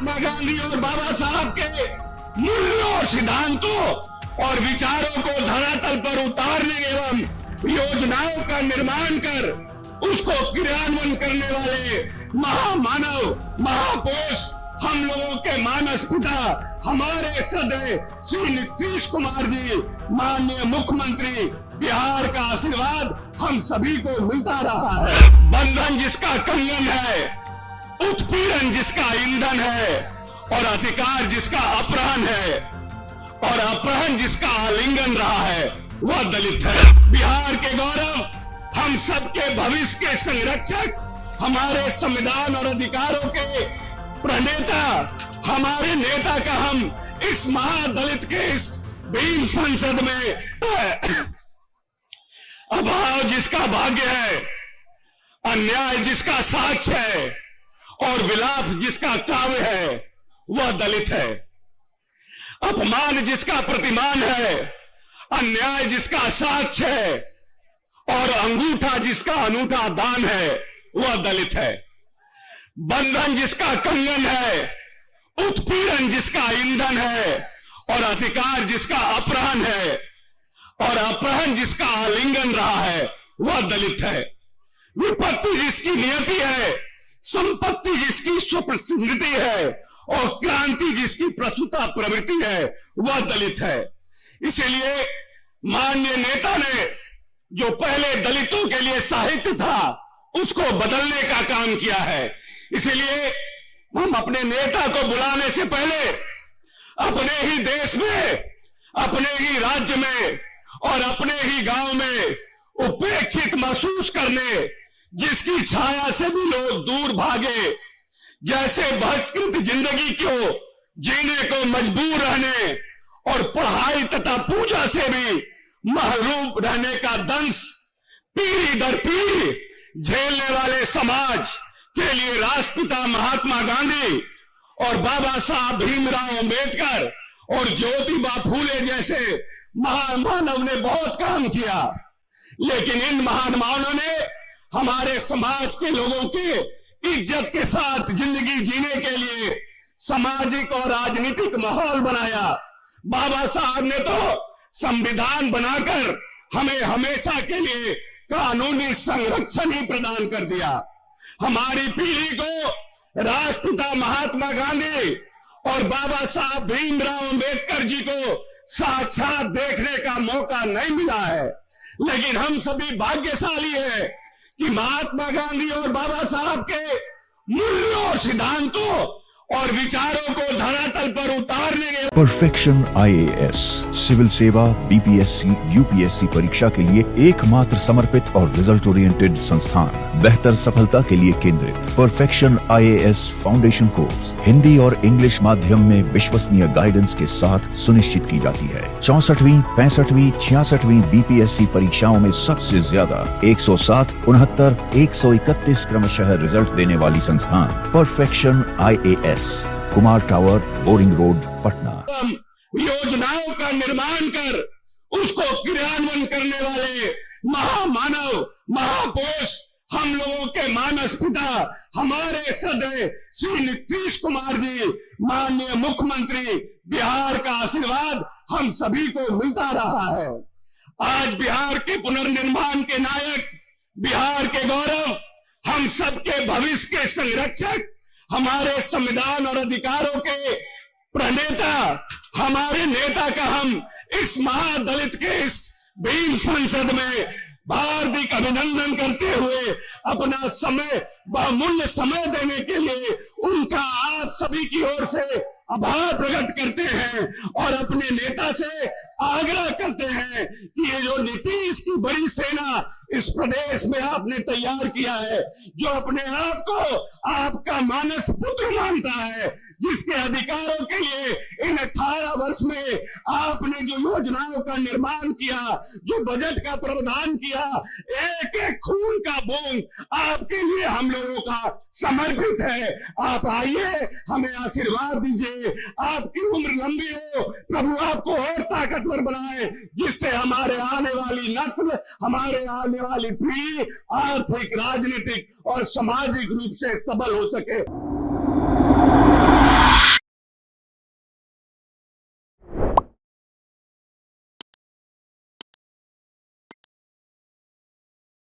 महात्मा गांधी और बाबा साहब के मूल्यों, सिद्धांतों और विचारों को धरातल पर उतारने एवं योजनाओं का निर्माण कर उसको क्रियान्वयन करने वाले महामानव, महापुरुष, हम लोगों के मानस पिता, हमारे सदैव श्री नीतीश कुमार जी, माननीय मुख्यमंत्री, बिहार का आशीर्वाद हम सभी को मिलता रहा है। बंधन जिसका कंगन है, उत्पीड़न जिसका ईंधन है और अधिकार जिसका अपहरण है और अपहरण जिसका आलिंगन रहा है, वह दलित है। बिहार के गौरव, हम सबके भविष्य के संरक्षक, हमारे संविधान और अधिकारों के प्रणेता, हमारे नेता का हम इस महादलित के इस भीम संसद में अभाव जिसका भाग्य है, अन्याय जिसका साक्ष्य है और विलाप जिसका काव्य है, वह दलित है। अपमान जिसका प्रतिमान है, अन्याय जिसका साक्ष्य है और अंगूठा जिसका अनूठा दान है, वह दलित है। बंधन जिसका कंगन है, उत्पीड़न जिसका ईंधन है और अधिकार जिसका अपहरण है और अपहरण जिसका आलिंगन रहा है, वह दलित है। विपत्ति जिसकी नियति है, संपत्ति जिसकी स्वप्रसिद्धि है और क्रांति जिसकी प्रस्तुता प्रवृत्ति है, वह दलित है। इसलिए माननीय नेता ने जो पहले दलितों के लिए साहित्य था, उसको बदलने का काम किया है। इसलिए हम अपने नेता को बुलाने से पहले अपने ही देश में, अपने ही राज्य में और अपने ही गांव में उपेक्षित महसूस करने, जिसकी छाया से भी लोग दूर भागे, जैसे बहिष्कृत जिंदगी को जीने को मजबूर रहने और पढ़ाई तथा पूजा से भी महरूम रहने का दंश पीढ़ी दर पीढ़ी झेलने वाले समाज के लिए राष्ट्रपिता महात्मा गांधी और बाबा साहब भीमराव अंबेडकर और ज्योतिबा फूले जैसे महान मानव ने बहुत काम किया। लेकिन इन महान मानवों ने हमारे समाज के लोगों के इज्जत के साथ जिंदगी जीने के लिए सामाजिक और राजनीतिक माहौल बनाया। बाबा साहब ने तो संविधान बनाकर हमें हमेशा के लिए कानूनी संरक्षण ही प्रदान कर दिया। हमारी पीढ़ी को राष्ट्रपिता महात्मा गांधी और बाबा साहब भीमराव अंबेडकर जी को साक्षात देखने का मौका नहीं मिला है। लेकिन हम सभी भाग्यशाली हैं कि महात्मा गांधी और बाबा साहब के मूल्यों, सिद्धांतों और विचारों को धरातल पर उतारने के परफेक्शन आईएएस सिविल सेवा, बीपीएससी, यूपीएससी परीक्षा के लिए एकमात्र समर्पित और रिजल्ट ओरिएंटेड संस्थान, बेहतर सफलता के लिए केंद्रित। Perfection IAS foundation course Hindi और इंग्लिश माध्यम में विश्वसनीय गाइडेंस के साथ सुनिश्चित की जाती है। 64वीं, 65वीं, 66वीं बीपीएससी परीक्षाओं में सबसे ज्यादा 160, 69, 131 क्रमशः रिजल्ट देने वाली संस्थान perfection IAS, Kumar tower, boring road, Patna. योजनाओं का निर्माण कर उसको क्रियान्वयन करने वाले महामानव, महापुरुष, हम लोगों के मानस पिता, हमारे सदैव श्री नीतीश कुमार जी, माननीय मुख्यमंत्री, बिहार का आशीर्वाद हम सभी को मिलता रहा है। आज बिहार के पुनर्निर्माण के नायक, बिहार के गौरव, हम सबके भविष्य के संरक्षक, हमारे संविधान और अधिकारों के प्रणेता, हमारे नेता का हम इस महादलित के इस भीम संसद में हार्दिक अभिनंदन करते हुए अपना समय, बहुमूल्य समय देने के लिए उनका आप सभी की ओर से आभार प्रकट करते हैं और अपने नेता से आग्रह करते हैं कि ये जो नीतीश की बड़ी सेना इस प्रदेश में आपने तैयार किया है, जो अपने आप को आपका मानस पुत्र मानता है, जिसके अधिकारों के लिए इन 18 वर्ष में आपने जो योजनाओं का निर्माण किया, जो बजट का प्रावधान किया, एक एक खून का बूंद आपके लिए हम लोगों का समर्पित है। आप आइए, हमें आशीर्वाद दीजिए, आपकी उम्र लंबी हो, प्रभु आपको और ताकतवर बनाए, जिससे हमारे आने वाली नस्ल, हमारे आने वाली पीढ़ी आर्थिक, राजनीतिक और सामाजिक रूप से सबल हो सके।